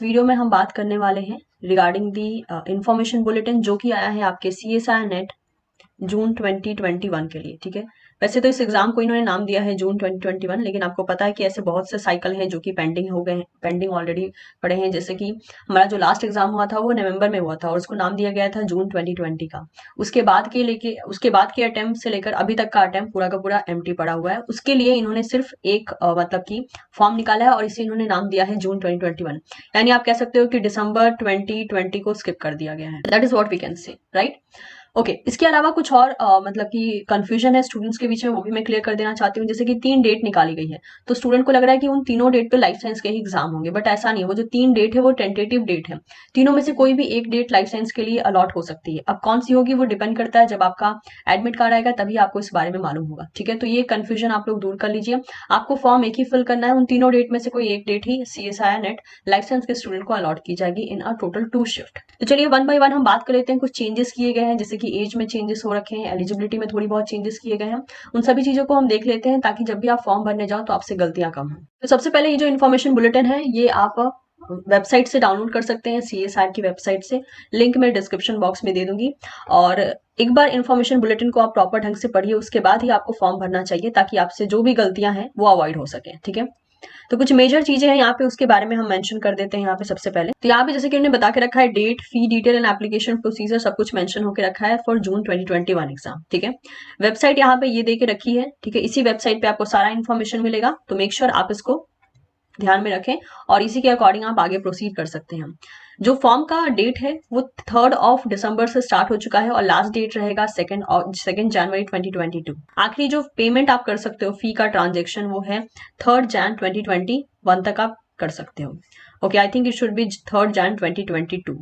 इस वीडियो में हम बात करने वाले हैं रिगार्डिंग दी इंफॉर्मेशन बुलेटिन जो कि आया है आपके CSIR नेट जून 2021 के लिए। ठीक है, वैसे तो इस एग्जाम को इन्होंने नाम दिया है जून 2021, लेकिन आपको पता है कि ऐसे बहुत से साइकिल हैं जो कि पेंडिंग हो गए हैं, पेंडिंग ऑलरेडी पड़े हैं। जैसे कि हमारा जो लास्ट एग्जाम हुआ था वो नवंबर में हुआ था और उसको नाम दिया गया था जून 2020 का। उसके बाद के अटेम्प्ट से लेकर अभी तक का अटेम्प्ट पूरा का पूरा एम्प्टी पड़ा हुआ है। उसके लिए इन्होंने सिर्फ एक मतलब कि फॉर्म निकाला है और इसे इन्होंने नाम दिया है जून 2021। यानी आप कह सकते हो कि दिसंबर 2020 को स्किप कर दिया गया है। That is what we can say, right. Okay, इसके अलावा कुछ और मतलब कि कंफ्यूजन है स्टूडेंट्स के बीच में, वो भी मैं क्लियर कर देना चाहती हूँ। जैसे कि 3 डेट निकाली गई है, तो स्टूडेंट को लग रहा है कि उन तीनों डेट पे लाइफ साइंस के ही एग्जाम होंगे, बट ऐसा नहीं है। वो जो 3 डेट है वो टेंटेटिव डेट है। तीनों में से कोई भी एक डेट लाइफ साइंस के लिए अलॉट हो सकती है। अब कौन सी होगी वो डिपेंड करता है, जब आपका एडमिट कार्ड आएगा तभी आपको इस बारे में मालूम होगा। ठीक है, तो ये कंफ्यूजन आप लोग दूर कर लीजिए। आपको फॉर्म एक ही फिल करना है, उन तीनों डेट में से कोई एक डेट ही CSIR नेट लाइफ साइंस के स्टूडेंट को अलॉट की जाएगी इन अ टोटल 2 शिफ्ट। तो चलिए वन बाय वन हम बात कर लेते हैं। कुछ चेंजेस किए गए हैं, जैसे कि एज में चेंजेस हो रखे हैं, एलिजिबिलिटी में थोड़ी बहुत चेंजेस किए गए हैं। उन सभी चीजों को हम देख लेते हैं ताकि जब भी आप फॉर्म भरने जाओ तो आपसे गलतियां कम हो। तो सबसे पहले ये जो इन्फॉर्मेशन बुलेटिन है ये आप वेबसाइट से डाउनलोड कर सकते हैं, CSIR की वेबसाइट से। लिंक मैं डिस्क्रिप्शन बॉक्स में दे दूंगी। और एक बार इन्फॉर्मेशन बुलेटिन को आप प्रॉपर ढंग से पढ़िए, उसके बाद ही आपको फॉर्म भरना चाहिए ताकि आपसे जो भी गलतियां हैं वो अवॉइड हो सके। ठीक है, तो कुछ मेजर चीजें हैं यहाँ पे, उसके बारे में हम मेंशन कर देते हैं यहाँ पे। सबसे पहले तो यहाँ पे जैसे कि उन्होंने बता के रखा है date, fee detail and application procedure सब कुछ मेंशन होकर रखा है फॉर जून 2021 एग्जाम। ठीक है, वेबसाइट यहाँ पे ये दे के रखी है। ठीक है, इसी वेबसाइट पे आपको सारा इन्फॉर्मेशन मिलेगा, तो मेक श्योर आप इसको ध्यान में रखें और इसी के अकॉर्डिंग आप आगे प्रोसीड कर सकते हैं। जो फॉर्म का डेट है वो 3 दिसंबर से स्टार्ट हो चुका है और लास्ट डेट रहेगा 2 जनवरी 2022। आखिरी जो पेमेंट आप कर सकते हो फी का ट्रांजेक्शन वो है 3 जन 2021 तक आप कर सकते हो। Okay, I think it should be 3 जन 2022।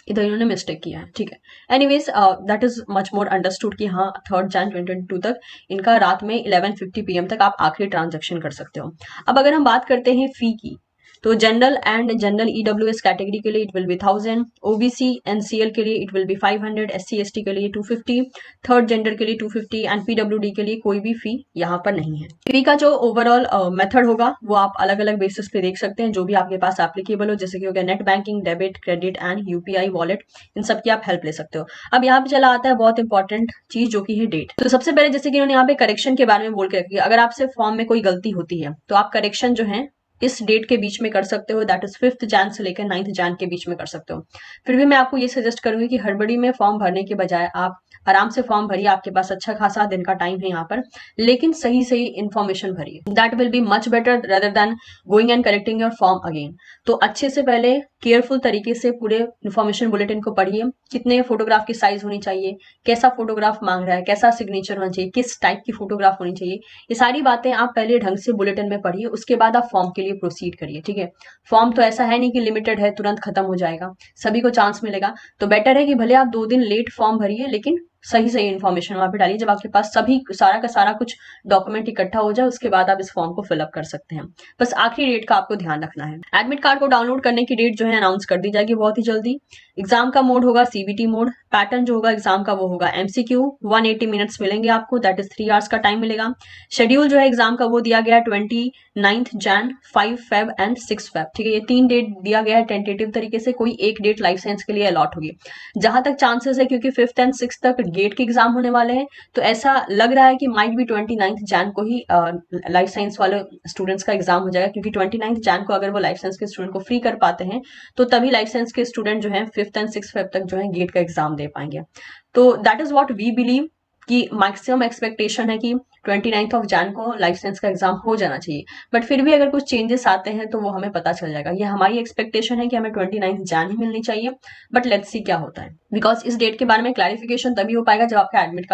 इधर इन्होंने मिस्टेक किया है। ठीक है, anyways that is much more understood कि हाँ 3 जन 2022 तक इनका रात में 11:50 PM तक आप आखिरी ट्रांजेक्शन कर सकते हो। अब अगर हम बात करते हैं फी की, तो general and general EWS category के लिए it will be 1000, OBC NCL के लिए it will be 500, SC ST के लिए 250, थर्ड जेंडर के लिए 250 एंड PWD के लिए कोई भी फी यहाँ पर नहीं है। फी का जो ओवरऑल मेथड होगा वो आप अलग अलग बेसिस पे देख सकते हैं, जो भी आपके पास एप्लीकेबल हो, जैसे कि हो गया net banking, debit, credit and UPI wallet, इन सब की आप हेल्प ले सकते हो। अब यहाँ पे चला आता है बहुत इंपॉर्टेंट चीज जो कि है डेट। तो सबसे पहले जैसे कि उन्होंने यहाँ पे करेक्शन के बारे में बोल के रखी है, अगर आपसे फॉर्म में कोई गलती होती है तो आप करेक्शन जो है इस डेट के बीच में कर सकते हो, दैट इज 5 जन से लेकर 9 जन के बीच में कर सकते हो। फिर भी मैं आपको ये सजेस्ट करूंगी कि हड़बड़ी में फॉर्म भरने के बजाय आप आराम से फॉर्म भरिए। आपके पास अच्छा खासा दिन का टाइम है यहाँ पर, लेकिन सही सही इन्फॉर्मेशन भरिए। That will be much better rather than going and correcting your form again. तो अच्छे से पहले केयरफुल तरीके से पूरे इन्फॉर्मेशन बुलेटिन को पढ़िए। कितने फोटोग्राफ की साइज होनी चाहिए, कैसा फोटोग्राफ मांग रहा है, कैसा सिग्नेचर होना चाहिए, किस टाइप की फोटोग्राफ होनी चाहिए, ये सारी बातें आप पहले ढंग से बुलेटिन में पढ़िए, उसके बाद आप फॉर्म के लिए प्रोसीड करिए। ठीक है, फॉर्म तो ऐसा है नहीं कि लिमिटेड है, तुरंत खत्म हो जाएगा, सभी को चांस मिलेगा। तो बेटर है कि भले आप 2 दिन लेट फॉर्म भरिए, लेकिन सही सही इन्फॉर्मेशन वहां पे डालिए। जब आपके पास सभी सारा का सारा कुछ डॉक्यूमेंट इकट्ठा हो जाए उसके बाद आप इस फॉर्म को फिलअप कर सकते हैं। बस आखिरी डेट का आपको ध्यान रखना है। एडमिट कार्ड को डाउनलोड करने की डेट जो है अनाउंस कर दी जाएगी बहुत ही जल्दी। एग्जाम का मोड होगा CBT मोड। पैटर्न जो होगा एग्जाम का वो होगा MCQ, 180 मिनट्स मिलेंगे आपको, दैट इज 3 आवर्स का टाइम मिलेगा। शेड्यूल जो है एग्जाम का वो दिया गया है 29 जन, 5 फेब एंड 6 फेब। ठीक है, ये 3 डेट दिया गया है टेंटेटिव तरीके से, कोई एक डेट लाइफ साइंस के लिए अलॉट होगी। जहां तक चांसेस है, क्योंकि 5th एंड 6th तक गेट के एग्जाम होने वाले हैं, तो ऐसा लग रहा है कि माइट भी 29 जन को ही लाइफ साइंस वाले स्टूडेंट्स का एग्जाम हो जाएगा, क्योंकि 29 जन को अगर वो लाइफ साइंस के स्टूडेंट को फ्री कर पाते हैं तो तभी लाइफ साइंस के स्टूडेंट जो है 5th एंड 6th फेब तक जो है गेट का एग्जाम दे पाएंगे। तो that is what we believe कि मैक्सिमम एक्सपेक्टेशन है कि 29 जन को लाइफ साइंस का एग्जाम हो जाना चाहिए। बट फिर भी अगर कुछ चेंजेस आते हैं तो वो हमें पता चल जाएगा। ये हमारी एक्सपेक्टेशन है कि हमें 29 जन ही मिलनी चाहिए, बट लेट्स सी क्या होता है, बिकॉज इस डेट के बारे में क्लैरिफिकेशन तभी हो पाएगा जब आपका एडमिट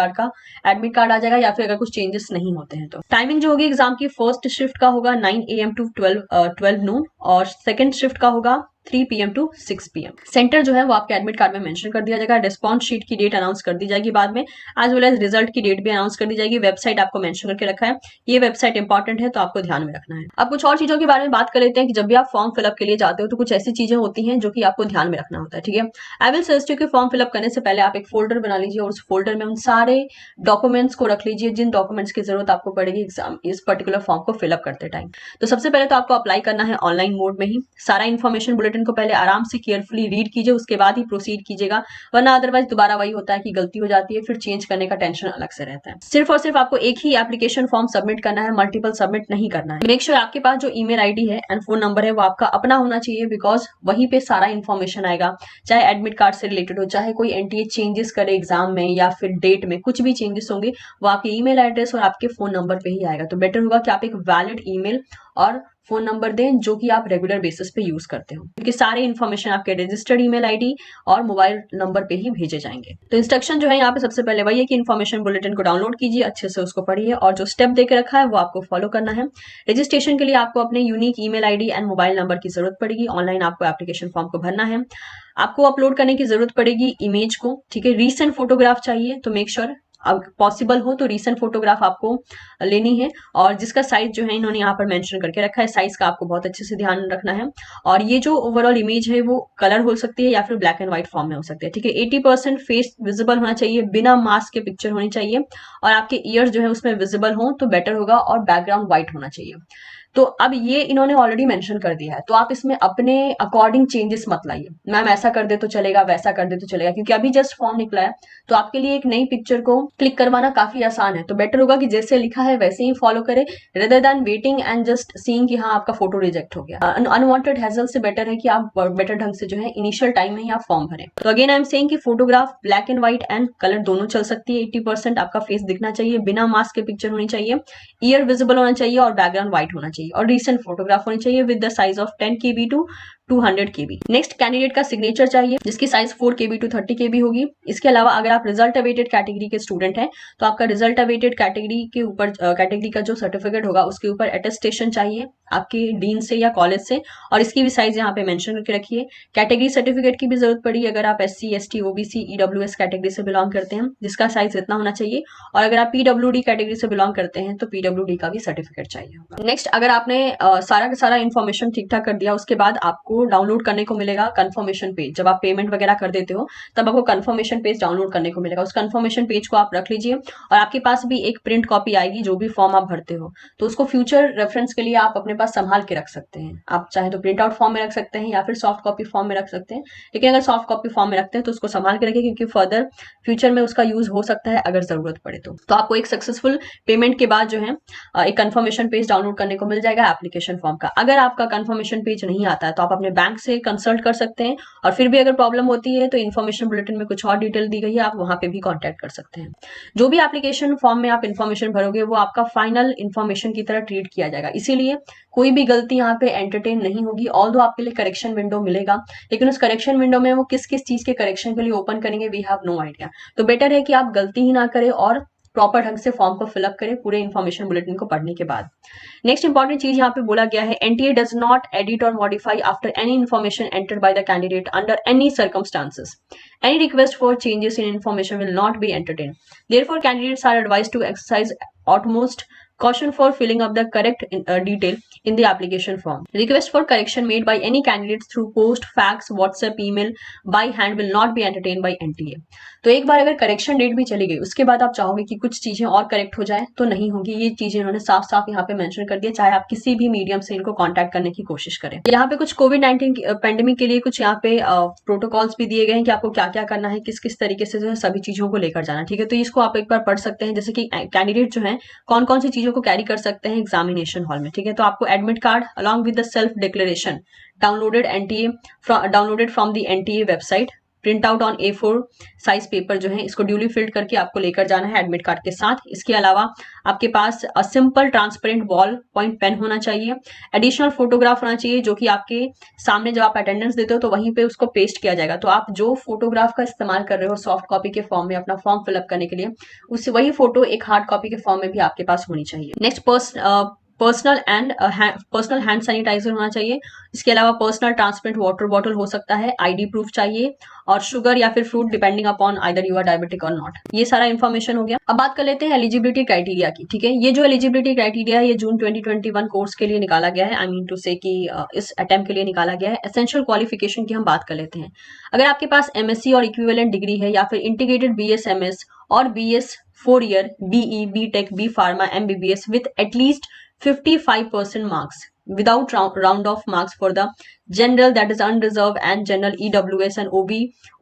कार्ड आ जाएगा, या फिर अगर कुछ चेंजेस नहीं होते हैं तो। टाइमिंग जो होगी एग्जाम की, फर्स्ट शिफ्ट का होगा 9 AM टू 12 नून और सेकेंड शिफ्ट का होगा 3 PM to 6 PM। सेंटर जो है वो आपके एडमिट कार्ड में मेंशन कर दिया जाएगा। रिस्पॉन्स शीट की डेट अनाउंस कर दी जाएगी बाद में, एज वेल एज रिजल्ट की डेट भी अनाउंस कर दी जाएगी। वेबसाइट आपको मेंशन करके रखा है, ये वेबसाइट इंपॉर्टेंट है तो आपको ध्यान में रखना है। अब कुछ और चीजों के बारे में बात कर लेते हैं कि जब भी आप फॉर्म फिलअप के लिए जाते हो तो कुछ ऐसी चीजें होती हैं जो कि आपको ध्यान में रखना होता है, ठीक है। आई विल सजेस्ट यू कि फॉर्म फिलअप करने से पहले आप एक फोल्डर बना लीजिए और उस फोल्डर में उन सारे डॉक्यूमेंट्स को रख लीजिए जिन डॉक्यूमेंट्स की जरूरत आपको पड़ेगी एग्जाम इस पर्टिकुलर फॉर्म को फिलअप करते टाइम। तो सबसे पहले तो आपको अप्लाई करना है ऑनलाइन मोड में ही। सारा इन्फॉर्मेशन बुलेटिन को पहले आराम से केयरफुली रीड कीजिए, उसके बाद ही प्रोसीड कीजिएगा, वरना अदरवाइज दोबारा वही होता है कि गलती हो जाती है, फिर चेंज करने का टेंशन अलग से रहता है। सिर्फ और सिर्फ आपको एक ही एप्लीकेशन फॉर्म सबमिट करना है, मल्टीपल सबमिट नहीं करना है। मेक श्योर आपके पास जो ईमेल आईडी है एंड फोन नंबर है वो आपका अपना होना चाहिए, बिकॉज वहीं पे सारा इन्फॉर्मेशन आएगा, चाहे एडमिट कार्ड से रिलेटेड हो, चाहे कोई एनटीए चेंजेस करे एग्जाम में या फिर डेट में, कुछ भी चेंजेस होंगे वो आपके ईमेल एड्रेस और आपके फोन नंबर पे ही आएगा। तो बेटर होगा कि आप एक वैलिड ईमेल और फोन नंबर दें जो कि आप रेगुलर बेसिस पे यूज करते हो, क्योंकि सारे इन्फॉर्मेशन आपके रजिस्टर्ड ईमेल आईडी और मोबाइल नंबर पे ही भेजे जाएंगे। तो इंस्ट्रक्शन जो है यहाँ पे सबसे पहले वही है कि इन्फॉर्मेशन बुलेटिन को डाउनलोड कीजिए, अच्छे से उसको पढ़िए और जो स्टेप देकर रखा है वो आपको फॉलो करना है। रजिस्ट्रेशन के लिए आपको अपने unique email ID and mobile number की जरूरत पड़ेगी। ऑनलाइन आपको एप्लीकेशन फॉर्म को भरना है, आपको अपलोड करने की जरूरत पड़ेगी इमेज को, ठीक है। रीसेंट फोटोग्राफ चाहिए, तो मेक श्योर अब पॉसिबल हो तो रीसेंट फोटोग्राफ आपको लेनी है, और जिसका साइज जो है इन्होंने यहाँ पर मेंशन करके रखा है, साइज का आपको बहुत अच्छे से ध्यान रखना है। और ये जो ओवरऑल इमेज है वो कलर हो सकती है या फिर ब्लैक एंड व्हाइट फॉर्म में हो सकती है, ठीक है। 80% फेस विजिबल होना चाहिए, बिना मास्क के पिक्चर होनी चाहिए, और आपके ईयर्स जो है उसमें विजिबल हो तो बेटर होगा, और बैकग्राउंड व्हाइट होना चाहिए। तो अब ये इन्होंने ऑलरेडी मेंशन कर दिया है, तो आप इसमें अपने अकॉर्डिंग चेंजेस मत लाइए, मैम ऐसा कर दे तो चलेगा, वैसा कर दे तो चलेगा, क्योंकि अभी जस्ट फॉर्म निकला है तो आपके लिए एक नई पिक्चर को क्लिक करवाना काफी आसान है। तो बेटर होगा कि जैसे लिखा है वैसे ही फॉलो करे, rather than waiting and just seeing कि हाँ आपका फोटो रिजेक्ट हो गया। अनवांटेड हैसल से बेटर है कि आप बेटर ढंग से जो है इनिशियल टाइम में ही आप फॉर्म भरें। तो अगेन आई एम सेइंग कि photograph black and white and colour दोनों चल सकती है। 80% आपका फेस दिखना चाहिए, बिना मास्क के पिक्चर होनी चाहिए, ईयर विजिबल होना चाहिए और बैकग्राउंड व्हाइट होना चाहिए, और रिसेंट फोटोग्राफ होनी चाहिए with the size of 10 KB to 200 KB। Next candidate का सिग्नेचर चाहिए जिसकी साइज 4 KB टू 30 KB होगी। इसके अलावा अगर आप रिजल्ट अवेटेड कैटेगरी के स्टूडेंट हैं तो आपका रिजल्ट अवेटेड कैटेगरी के ऊपर कैटेगरी का जो सर्टिफिकेट होगा उसके ऊपर अटेस्टेशन चाहिए आपके डीन से या कॉलेज से, और इसकी भी साइज यहाँ पे मेंशन करके रखिए। कैटेगरी सर्टिफिकेट की भी जरूरत पड़ी अगर आप SC ST OBC EWS category से बिलोंग करते हैं, जिसका साइज इतना होना चाहिए, और अगर आप PWD कैटेगरी से बिलोंग करते हैं तो PWD का भी सर्टिफिकेट चाहिए होगा। नेक्स्ट, अगर आपने सारा का सारा इन्फॉर्मेशन ठीक ठाक कर दिया, उसके बाद आपको डाउनलोड करने को मिलेगा कंफर्मेशन पेज। जब आप पेमेंट वगैरह कर देते हो तब आपको कंफर्मेशन पेज डाउनलोड करने को मिलेगा। उस कंफर्मेशन पेज को आप रख लीजिए, और आपके पास भी एक प्रिंट कॉपी आएगी जो भी फॉर्म आप भरते हो, तो उसको फ्यूचर रेफरेंस के लिए आप अपने पास संभाल के रख सकते हैं। आप चाहे तो प्रिंट आउट फॉर्म में रख सकते हैं या फिर सॉफ्ट कॉपी फॉर्म में रख सकते हैं, लेकिन अगर सॉफ्ट कॉपी फॉर्म में रखते हैं तो उसको संभाल के रखिए, क्योंकि फर्दर फ्यूचर में उसका यूज हो सकता है अगर जरूरत पड़े तो आपको एक सक्सेसफुल पेमेंट के बाद जो है एक कंफर्मेशन पेज डाउनलोड करने को मिल जाएगा एप्लीकेशन फॉर्म का। अगर आपका कंफर्मेशन पेज नहीं आता है तो आप अपने बैंक से कंसल्ट कर सकते हैं, और फिर भी अगर प्रॉब्लम होती है तो इन्फॉर्मेशन बुलेटिन में कुछ और डिटेल दी गई है, आप वहां पे भी कांटेक्ट कर सकते हैं। जो भी एप्लीकेशन फॉर्म में आप इन्फॉर्मेशन भरोगे वो आपका फाइनल इन्फॉर्मेशन की तरह ट्रीट किया जाएगा, इसीलिए कोई भी गलती यहाँ पे एंटरटेन नहीं होगी। ऑल्दो आपके लिए करेक्शन विंडो मिलेगा, लेकिन उस करेक्शन विंडो में वो किस किस चीज के करेक्शन के लिए ओपन करेंगे वी हैव नो आइडिया। तो बेटर है कि आप गलती ही ना करें और प्रॉपर ढंग से फॉर्म को फिलअप करें पूरे इन्फॉर्मेशन बुलेटिन को पढ़ने के बाद। नेक्स्ट इंपॉर्टेंट चीज यहाँ पे बोला गया है, एनटीए डज नॉट एडिट और modify after any information entered by the candidate under any circumstances. Any request for changes in information will not be entertained. Therefore, candidates are advised to exercise utmost caution for filling up the correct detail in the application form. Request for correction made by any candidates through post, fax, WhatsApp, email, by hand will not be entertained by NTA. तो एक बार अगर correction date भी चली गई उसके बाद आप चाहोगे कि कुछ चीजें और करेक्ट हो जाए तो नहीं होगी। ये चीजें इन्होंने साफ साफ यहाँ पे मेंशन कर दिया, चाहे आप किसी भी मीडियम से इनको कांटेक्ट करने की कोशिश करें। यहाँ पे कुछ कोविड-19 पेंडेमिक के लिए कुछ यहाँ पे प्रोटोकॉल्स भी दिए गए हैं कि आपको क्या क्या करना है, किस किस तरीके से जो है सभी चीजों को लेकर जाना, ठीक है। तो इसको आप एक बार पढ़ सकते हैं, जैसे कि कैंडिडेट जो है कौन कौन सी चीजों को कैरी कर सकते हैं एग्जामिनेशन हॉल में, ठीक है। तो आपको admit card along with the self declaration downloaded from the NTA website, print out on A4 size paper जो है इसको ड्यूली फिल्ड करके आपको लेकर जाना है एडमिट कार्ड के साथ। इसके अलावा आपके पास simple transparent ball point pen होना चाहिए, एडिशनल फोटोग्राफ होना चाहिए जो कि आपके सामने जब आप अटेंडेंस देते हो तो वहीं पे उसको पेस्ट किया जाएगा। तो आप जो फोटोग्राफ का इस्तेमाल कर रहे हो सॉफ्ट कॉपी के फॉर्म में अपना फॉर्म फिलअप करने के लिए, उससे वही फोटो एक हार्ड कॉपी के फॉर्म में भी आपके पास होनी चाहिए। नेक्स्ट पर्सनल हैंड सैनिटाइजर होना चाहिए। इसके अलावा पर्सनल ट्रांसपेरेंट वाटर बॉटल हो सकता है, आईडी प्रूफ चाहिए, और शुगर या फिर fruit depending upon either you are diabetic और नॉट। ये सारा इन्फॉर्मेशन हो गया। अब बात कर लेते हैं एलिजिबिलिटी क्राइटेरिया की, ठीक है। ये जो एलिजिबिलिटी क्राइटेरिया है ये जून 2021 कोर्स के लिए निकाला गया है, आई मीन टू से कि इस अटेम्प्ट के लिए निकाला गया है। एसेंशियल क्वालिफिकेशन की हम बात कर लेते हैं। अगर आपके पास एमएससी और इक्विवेलेंट डिग्री है, या फिर इंटीग्रेटेड बीएसएमएस और BS 4 year, BE, BTech, B pharma, MBBS with at least 55% marks without round off marks for the general, that is unreserved, and general EWS and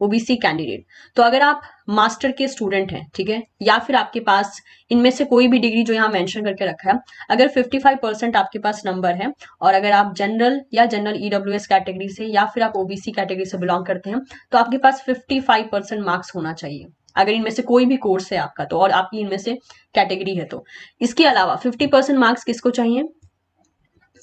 OBC candidate. तो अगर आप master के student हैं, ठीक है, या फिर आपके पास इनमें से कोई भी डिग्री जो यहाँ मेंशन करके रखा है, अगर 55% आपके पास नंबर है, और अगर आप जनरल या जनरल EWS कैटेगरी से या फिर आप OBC कैटेगरी से बिलोंग करते हैं, तो आपके पास 55% मार्क्स होना चाहिए अगर इनमें से कोई भी कोर्स है आपका तो, और आपकी इनमें से कैटेगरी है तो। इसके अलावा 50% मार्क्स किसको चाहिए?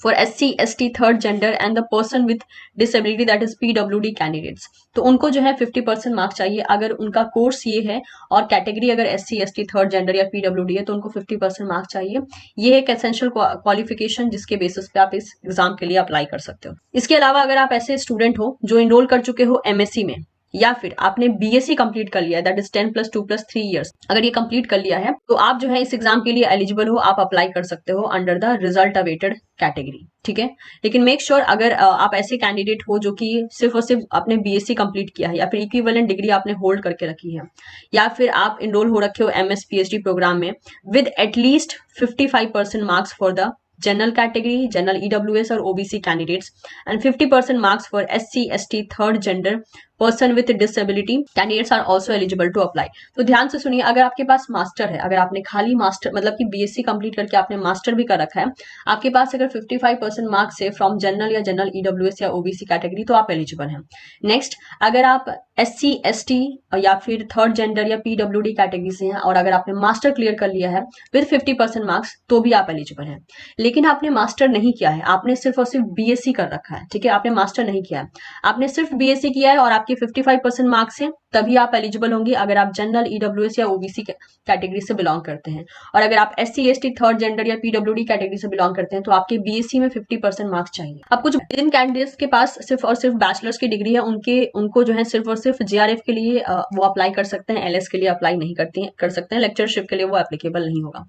For SC ST third gender and the person with disability, that is PWD candidates. तो उनको जो है 50% मार्क्स चाहिए अगर उनका कोर्स ये है, और कैटेगरी अगर SC ST थर्ड जेंडर या PWD है तो उनको 50% मार्क्स चाहिए। ये एक एसेंशियल क्वालिफिकेशन जिसके बेसिस पे आप इस एग्जाम के लिए अप्लाई कर सकते हो। इसके अलावा अगर आप ऐसे स्टूडेंट हो जो इनरोल कर चुके हो MSc में, या फिर आपने BSc कंप्लीट कर लिया है, दैट इज 10+2+3 इयर्स, अगर ये कंप्लीट कर लिया है तो आप जो है इस एग्जाम के लिए एलिजिबल हो, आप अप्लाई कर सकते हो under the result awaited category, ठीक है। लेकिन मेक श्योर अगर आप ऐसे कैंडिडेट हो जो कि सिर्फ और सिर्फ आपने BSc कंप्लीट किया है, या फिर इक्विवेलेंट डिग्री आपने होल्ड करके रखी है, या फिर आप इनरोल हो रखे हो MS PhD प्रोग्राम में with at least 55% marks for the general category, general EWS और OBC candidates, and 50% marks for SC ST third gender person with disability candidates are also eligible to apply. तो ध्यान से सुनिए, अगर आपके पास मास्टर है, अगर आपने खाली मास्टर मतलब कि BSc कंप्लीट करके आपने मास्टर भी कर रखा है, आपके पास अगर 55% मार्क्स है फ्रॉम जनरल या जनरल EWS या OBC कैटेगरी, तो आप एलिजिबल हैं। नेक्स्ट, अगर आप SC ST या फिर थर्ड जेंडर या PWD कैटेगरी से हैं, और अगर आपने मास्टर क्लियर कर लिया है विद 50% मार्क्स, तो भी आप एलिजिबल हैं। लेकिन आपने मास्टर नहीं किया है, आपने सिर्फ और सिर्फ BSc कर रखा है, ठीक है, आपने मास्टर नहीं किया है, आपने सिर्फ BSc किया है और आपके 55% मार्क्स हैं, तभी आप एलिजिबल होंगे अगर आप जनरल EWS या OBC कैटेगरी से बिलोंग करते हैं। और अगर आप SC ST थर्ड जेंडर या PWD कैटेगरी से बिलोंग करते हैं तो आपके BSc में 50% मार्क्स चाहिए। अब कुछ जिन कैंडिडेट्स के पास सिर्फ और सिर्फ बैचलर्स की डिग्री है, उनको जो है सिर्फ और सिर्फ JRF के लिए वो अप्लाई कर सकते हैं, LS के लिए अप्लाई नहीं कर सकते हैं, लेक्चरशिप के लिए वो एप्लीकेबल नहीं होगा।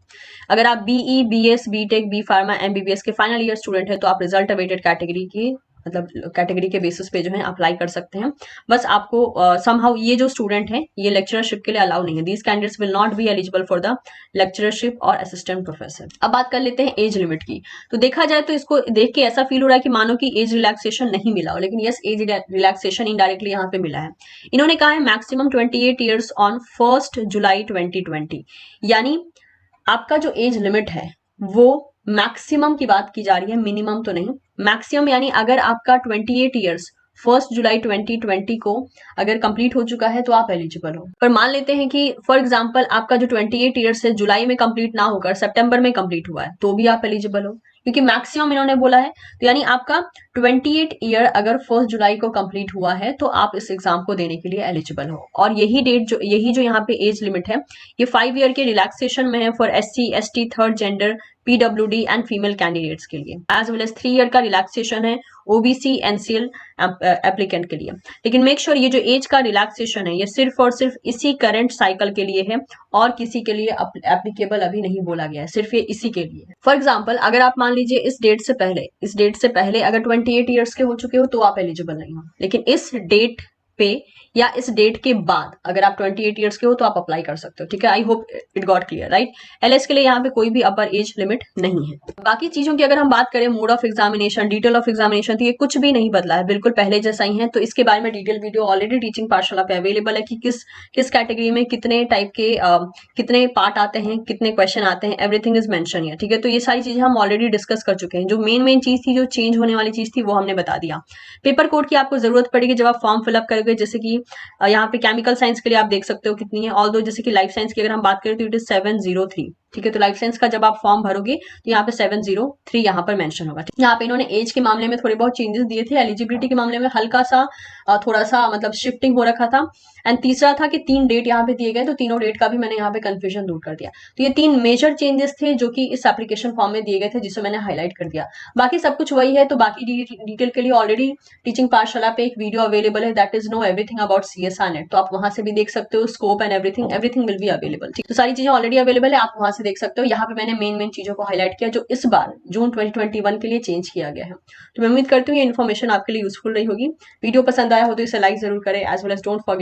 अगर आप BE BS BTech B pharma MBBS के फाइनल ईयर स्टूडेंट है तो आप रिजल्ट अवेटेड कैटेगरी की मतलब कैटेगरी के बेसिस पे जो है अप्लाई कर सकते हैं। बस आपको समहाउ ये जो स्टूडेंट है ये लेक्चरशिप के लिए अलाउ नहीं है। These candidates will not be eligible for the lectureship और असिस्टेंट प्रोफेसर। अब बात कर लेते हैं एज लिमिट की। तो देखा जाए तो इसको देख के ऐसा फील हो रहा है कि मानो कि एज रिलैक्सेशन नहीं मिला हो, लेकिन यस, एज रिलैक्सेशन इनडायरेक्टली यहाँ पे मिला है। इन्होंने कहा है मैक्सिमम 28 ईयर्स ऑन 1 जुलाई 2020, यानी आपका जो एज लिमिट है वो मैक्सिमम की बात की जा रही है, मिनिमम तो नहीं। मैक्सिमम यानी अगर आपका 28 ईयर्स 1 जुलाई 2020 को अगर कंप्लीट हो चुका है तो आप एलिजिबल हो। पर मान लेते हैं कि फॉर एग्जांपल आपका जो 28 ईयर्स है जुलाई में कंप्लीट ना होकर सितंबर में कंप्लीट हुआ है, तो भी आप एलिजिबल हो, क्योंकि मैक्सिमम इन्होंने बोला है। तो यानी आपका 28 ईयर अगर 1 जुलाई को कंप्लीट हुआ है तो आप इस एग्जाम को देने के लिए एलिजिबल हो। और यही जो यहाँ पे एज लिमिट है ये 5 ईयर के रिलैक्सेशन में है for SC ST third gender PWD and female candidates के लिए, एज वेल एज 3 ईयर का रिलैक्सेशन है OBC NCL एप्लीकेंट के लिए। लेकिन मेक श्योर ये जो एज का रिलैक्सेशन है ये सिर्फ और सिर्फ इसी करंट साइकिल के लिए है, और किसी के लिए एप्लीकेबल अभी नहीं बोला गया है, सिर्फ ये इसी के लिए। फॉर एग्जाम्पल अगर आप मान लीजिए इस डेट से पहले अगर 28 ईयर्स के हो चुके हो तो आप एलिजिबल नहीं हो, लेकिन इस डेट पे या इस डेट के बाद अगर आप 28 ईयर्स के हो तो आप अप्लाई कर सकते हो, ठीक है। I hope it got clear, right. LS के लिए यहाँ पे कोई भी अपर एज लिमिट नहीं है। बाकी चीजों की अगर हम बात करें, mode of examination, detail of examination, तो ये कुछ भी नहीं बदला है, बिल्कुल पहले जैसा ही है। तो इसके बारे में डिटेल वीडियो ऑलरेडी टीचिंग पाठशाला पे अवेलेबल है कि किस कैटेगरी में कितने टाइप के कितने पार्ट आते हैं, कितने क्वेश्चन आते हैं, एवरीथिंग इज मेंशन हियर, ठीक है। तो ये सारी चीजें हम ऑलरेडी डिस्कस कर चुके हैं। जो मेन चीज थी, जो चेंज होने वाली चीज थी, वो हमने बता दिया। पेपर कोड की आपको जरूरत पड़ेगी जब आप फॉर्म फिलअप करोगे, जैसे कि यहाँ पे केमिकल साइंस के लिए आप देख सकते हो कितनी है, ऑल्दो जैसे कि लाइफ साइंस की अगर हम बात करें तो इट इज 703, ठीक है। तो लाइफ साइंस का जब आप फॉर्म भरोगे तो यहाँ पे 703 यहाँ पर मेंशन होगा। यहाँ पे इन्होंने एज के मामले में थोड़े बहुत चेंजेस दिए थे, एलिजिबिलिटी के मामले में हल्का सा थोड़ा सा मतलब शिफ्टिंग हो रखा था। एंड तीसरा था कि 3 डेट यहाँ पे दिए गए, तो तीनों डेट का भी मैंने यहाँ पे कंफ्यूजन दूर कर दिया। तो ये 3 मेजर चेंजेस थे जो कि इस एप्लीकेशन फॉर्म में दिए गए थे, जिसे मैंने हाईलाइट कर दिया। बाकी सब कुछ वही है। तो बाकी डिटेल के लिए ऑलरेडी टीचिंग पाठशाला पे एक वीडियो अवेलेबल है, that is know everything about CSR net. तो आप वहां से भी देख सकते हो, scope and everything will be available. तो सारी चीजें ऑलरेडी अवेलेबल है, आप वहां से देख सकते हो। यहाँ पे मैंने मेन चीजों को हाईलाइट किया जो इस बार जून 2021 के लिए चेंज किया गया है। तो मैं उम्मीद करती हूँ ये इन्फॉर्मेशन आपके लिए यूजफुल रही होगी। वीडियो पसंद आया हो तो इसे लाइक जरूर करें, as well as don't forget